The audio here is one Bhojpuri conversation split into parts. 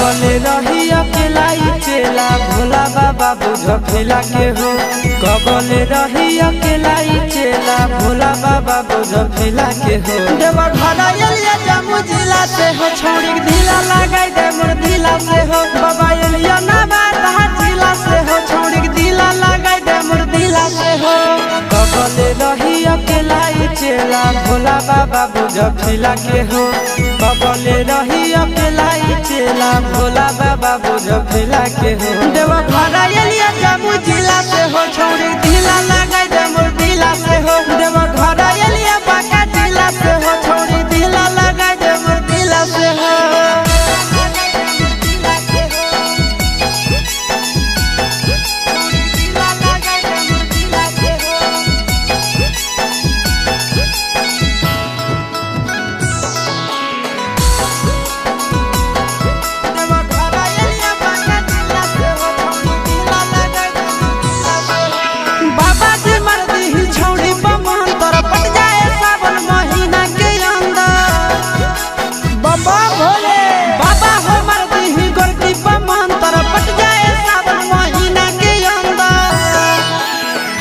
कबले रही अकेला चेला भोला बाबा बुझ फिला के हो। कबले रही अकेला चेला भोला बाबा बुझ फिला के हो। देवा घर एलिया जम्मू जिला से हो, छोड़ी ढीला लगाई दे मोर ढीला से हो। बाबा एलिया नवादा जिला से हो, छोड़ी ढीला लगाई दे मोर ढीला से हो। कबले रही अकेला चेला भोला बाबा बुझ फिला के हो। कबले रही अकेला चेला भोला बाबा बुझ फिला के हो। देवा घर एलिया जम्मू जिला से हो, छोड़ी ढीला लगाई दे मोर ढीला से हो। देवा घर एलिया बांका जिला से हो, छोड़ी ढीला लगाई दे मोर ढीला से हो।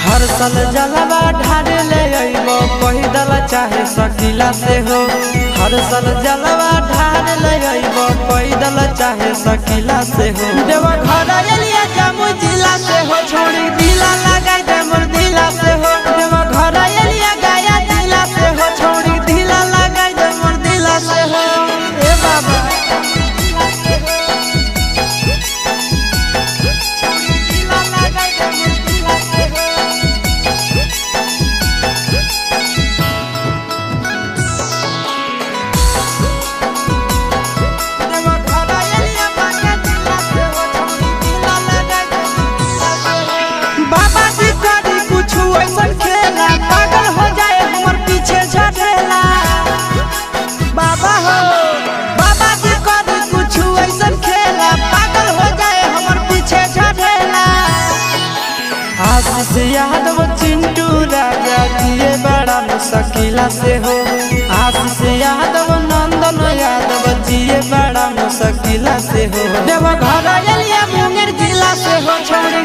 हर साल जलवा ढार ले अइबो पैदल चाहे सकीला से हो। हर साल जलवा ढार ले अइबो पैदल चाहे सकीला से हो। देवा घर एलिया जम्मू जिला से हो, छोड़ी ढीला लगाई दे मोर ढीला से हो। देवा घर एलिया गया जिला से हो, छोड़ी ढीला लगाई दे मोर ढीला से हो। ए बाबा आशीष यादव चिंटू राजा जिए बड़ा मुश्किला से हो। आशीष यादव नंदन यादव जिए बड़ा मुश्किला से हो। देवा घर एलिया मुंगेर जिला से हो, छोड़ी